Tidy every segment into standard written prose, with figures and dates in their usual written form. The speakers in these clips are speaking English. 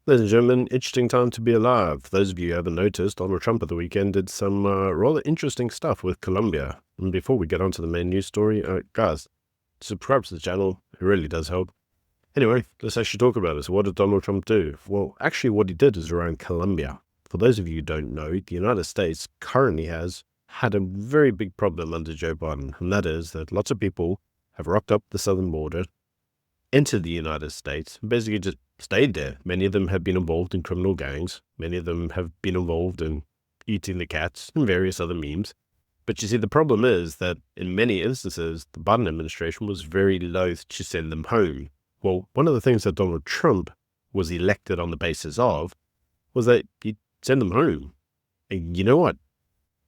Ladies and gentlemen, interesting time to be alive. For those of you who haven't noticed, Donald Trump at the weekend did some rather interesting stuff with Colombia. And before we get on to the main news story, guys, subscribe to the channel. It really does help. Anyway, let's actually talk about this. What did Donald Trump do? Well, actually what he did is around Colombia. For those of you who don't know, the United States currently has had a very big problem under Joe Biden. And that is that lots of people have rocked up the southern border into the United States, and basically just stayed there. Many of them have been involved in criminal gangs. Many of them have been involved in eating the cats and various other memes. But you see, the problem is that in many instances, the Biden administration was very loath to send them home. Well, one of the things that Donald Trump was elected on the basis of was that he'd send them home. And you know what?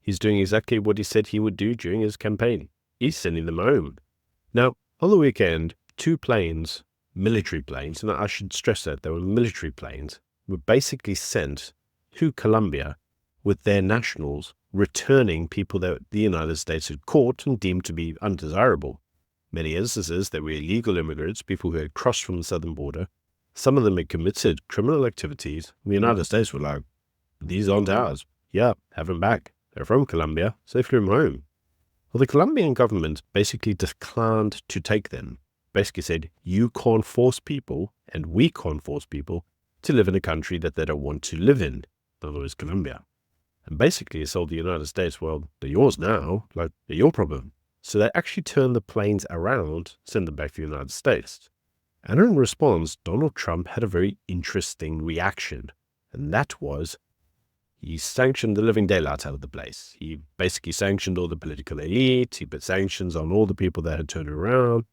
He's doing exactly what he said he would do during his campaign. He's sending them home. Now, on the weekend, two planes, military planes, and I should stress that they were military planes, were basically sent to Colombia with their nationals returning people that the United States had caught and deemed to be undesirable. Many instances, they were illegal immigrants, people who had crossed from the southern border. Some of them had committed criminal activities. The United States were like, these aren't ours. Yeah, have them back. They're from Colombia, so they flew them home. Well, the Colombian government basically declined to take them. Basically said, you can't force people, and we can't force people, to live in a country that they don't want to live in other words, Colombia. And basically it told the United States, well, they're yours now, like, they're your problem. So they actually turned the planes around, sent them back to the United States. And in response, Donald Trump had a very interesting reaction, and that was he sanctioned the living daylights out of the place. He basically sanctioned all the political elite. He put sanctions on all the people that had turned around.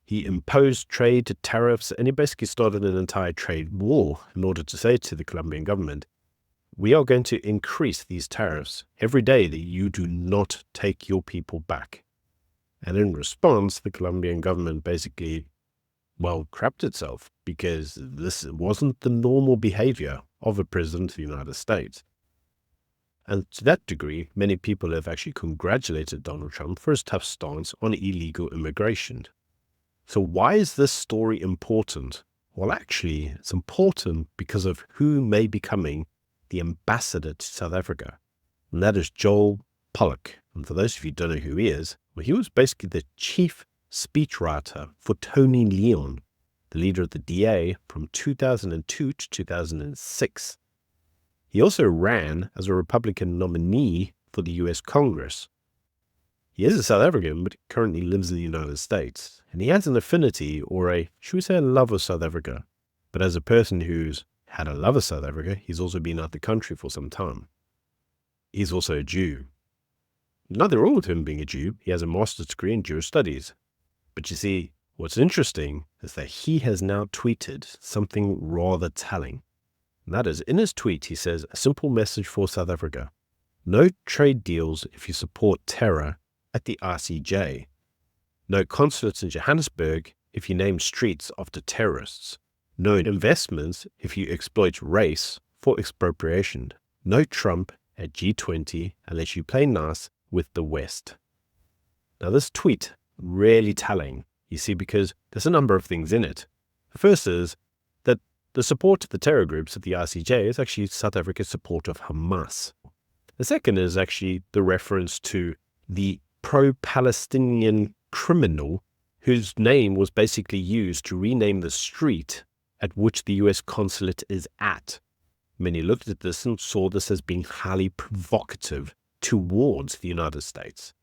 He imposed trade tariffs, and he basically started an entire trade war in order to say to the Colombian government, we are going to increase these tariffs every day that you do not take your people back. And in response, the Colombian government basically, well, crapped itself because this wasn't the normal behavior of a president of the United States. And to that degree, many people have actually congratulated Donald Trump for his tough stance on illegal immigration. So why is this story important? Well, actually, it's important because of who may be becoming the ambassador to South Africa. And that is Joel Pollock. And for those of you who don't know who he is, well, he was basically the chief speechwriter for Tony Leon, the leader of the DA from 2002 to 2006. He also ran as a Republican nominee for the US Congress. He is a South African, but he currently lives in the United States. And he has an affinity, or should we say a love of South Africa. But as a person who's had a love of South Africa, he's also been out the country for some time. He's also a Jew. Nothing wrong with him being a Jew. He has a master's degree in Jewish studies. But you see, what's interesting is that he has now tweeted something rather telling. And that is, in his tweet, he says, a simple message for South Africa. No trade deals if you support terror at the ICJ. No consulates in Johannesburg if you name streets after terrorists. No investments if you exploit race for expropriation. No Trump at G20 unless you play nice with the West. Now this tweet, really telling, you see, because there's a number of things in it. The first is that the support to the terror groups at the ICJ is actually South Africa's support of Hamas. The second is actually the reference to the pro-Palestinian criminal whose name was basically used to rename the street at which the US consulate is at. Many looked at this and saw this as being highly provocative towards the United States.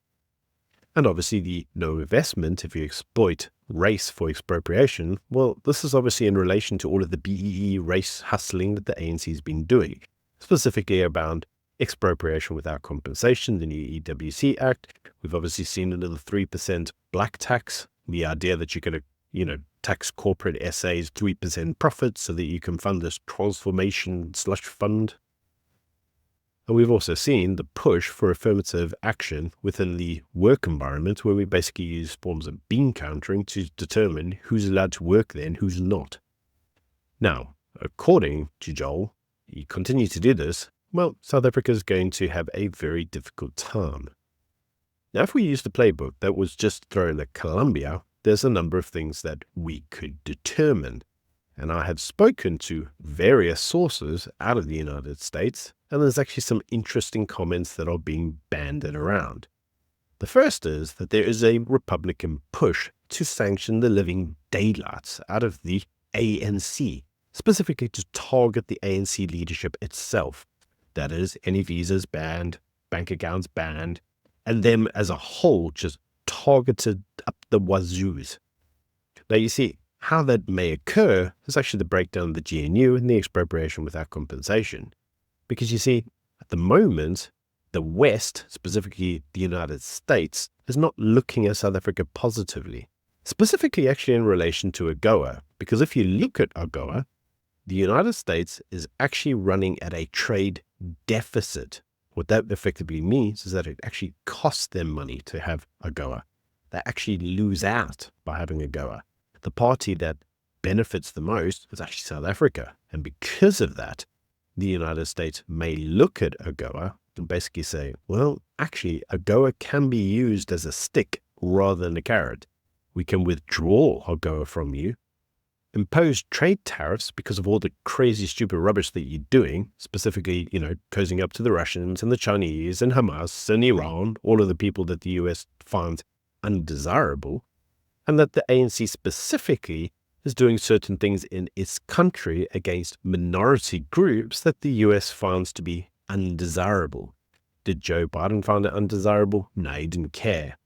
And obviously the no investment if you exploit race for expropriation, well, this is obviously in relation to all of the BEE race hustling that the ANC has been doing, specifically around expropriation without compensation, the new EWC Act. We've obviously seen it in the 3% black tax, the idea that you're going to, tax corporate SAs 3% profits so that you can fund this transformation slush fund. And we've also seen the push for affirmative action within the work environment, where we basically use forms of bean countering to determine who's allowed to work there and who's not. Now, according to Joel, he continues to do this, well, South Africa is going to have a very difficult time. Now, if we use the playbook that was just thrown at Colombia, there's a number of things that we could determine. And I have spoken to various sources out of the United States, and there's actually some interesting comments that are being bandied around. The first is that there is a Republican push to sanction the living daylights out of the ANC, specifically to target the ANC leadership itself. That is, any visas banned, bank accounts banned, and them as a whole just targeted up the wazoos. Now, you see, how that may occur is actually the breakdown of the GNU and the expropriation without compensation. Because you see, at the moment, the West, specifically the United States, is not looking at South Africa positively, specifically actually in relation to AGOA. Because if you look at AGOA, the United States is actually running at a trade deficit. What that effectively means is that it actually costs them money to have AGOA. They actually lose out by having AGOA. The party that benefits the most is actually South Africa. And because of that, the United States may look at AGOA and basically say, well, actually, AGOA can be used as a stick rather than a carrot. We can withdraw AGOA from you, impose trade tariffs because of all the crazy, stupid rubbish that you're doing, specifically, cozying up to the Russians and the Chinese and Hamas and Iran, all of the people that the US finds undesirable, and that the ANC specifically is doing certain things in its country against minority groups that the US finds to be undesirable. Did Joe Biden find it undesirable? No, he didn't care.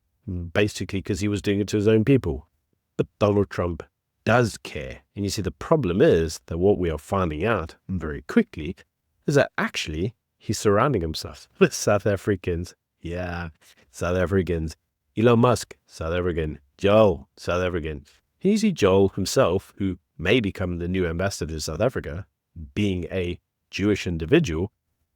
Basically because he was doing it to his own people. But Donald Trump does care. And you see, the problem is that what we are finding out very quickly is that actually he's surrounding himself with South Africans. Yeah, South Africans. Elon Musk, South African. Joel, South African. And you see Joel himself, who may become the new ambassador to South Africa, being a Jewish individual,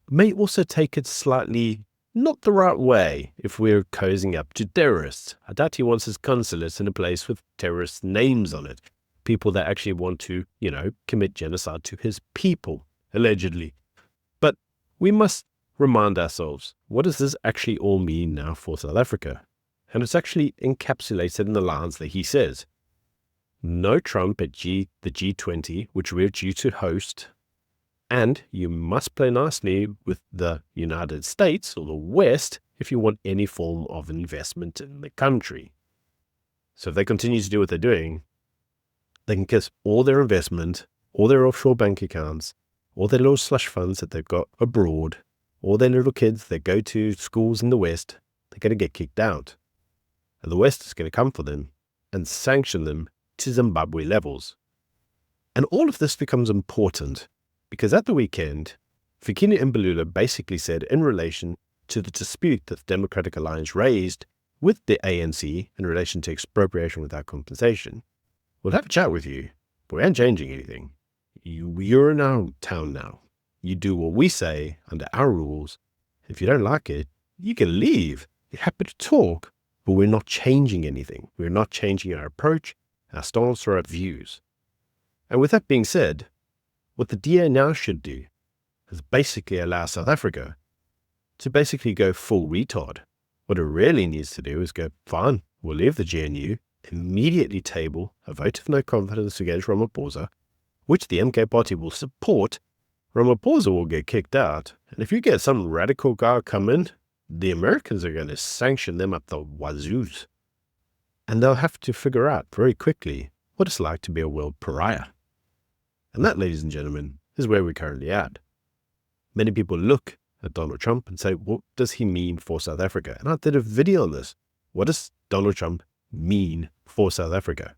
may also take it slightly not the right way if we're cozying up to terrorists. I doubt he wants his consulate in a place with terrorist names on it. People that actually want to, commit genocide to his people, allegedly. But we must remind ourselves, what does this actually all mean now for South Africa? And it's actually encapsulated in the lines that he says. No Trump at the G20, which we're due to host, and you must play nicely with the United States or the West if you want any form of investment in the country. So if they continue to do what they're doing, they can kiss all their investment, all their offshore bank accounts, all their little slush funds that they've got abroad, all their little kids that go to schools in the West, they're going to get kicked out. And the West is going to come for them and sanction them to Zimbabwe levels. And all of this becomes important because at the weekend, Fikile Mbalula basically said in relation to the dispute that the Democratic Alliance raised with the ANC in relation to expropriation without compensation, we'll have a chat with you, but we aren't changing anything. You're in our town now. You do what we say under our rules. If you don't like it, you can leave. You're happy to talk. But we're not changing anything. We're not changing our approach, our stance, or our views. And with that being said, what the DA now should do is basically allow South Africa to basically go full retard. What it really needs to do is go, fine, we'll leave the GNU, immediately table a vote of no confidence against Ramaphosa, which the MK party will support. Ramaphosa will get kicked out. And if you get some radical guy come in, the Americans are going to sanction them up the wazoos. And they'll have to figure out very quickly what it's like to be a world pariah. And that, ladies and gentlemen, is where we're currently at. Many people look at Donald Trump and say, what does he mean for South Africa? And I did a video on this. What does Donald Trump mean for South Africa?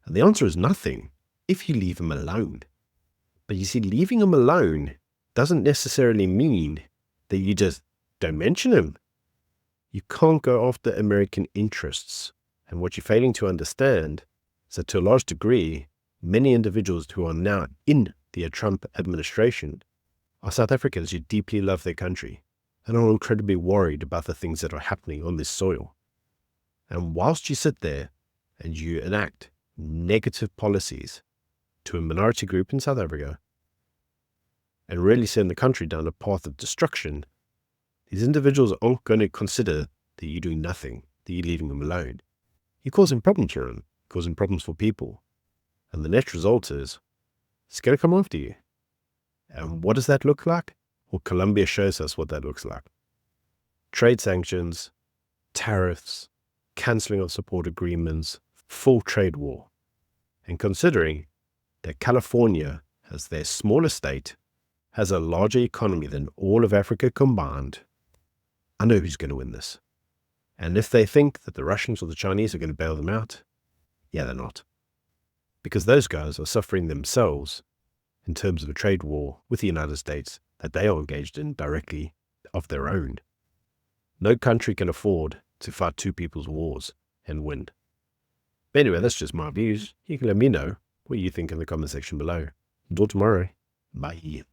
And the answer is nothing if you leave him alone. But you see, leaving him alone doesn't necessarily mean that you just don't mention him. You can't go after American interests. And what you're failing to understand is that to a large degree, many individuals who are now in the Trump administration are South Africans who deeply love their country and are incredibly worried about the things that are happening on this soil. And whilst you sit there and you enact negative policies to a minority group in South Africa and really send the country down a path of destruction, these individuals aren't going to consider that you're doing nothing, that you're leaving them alone. You're causing problems, Kieran, causing problems for people. And the net result is It's going to come after you. And what does that look like? Well, Colombia shows us what that looks like. Trade sanctions, tariffs, cancelling of support agreements, full trade war. And considering that California, as their smallest state, has a larger economy than all of Africa combined, I know who's going to win this. And if they think that the Russians or the Chinese are going to bail them out, yeah, they're not. Because those guys are suffering themselves in terms of a trade war with the United States that they are engaged in directly of their own. No country can afford to fight two people's wars and win. But anyway, that's just my views. You can let me know what you think in the comment section below. Until tomorrow, bye.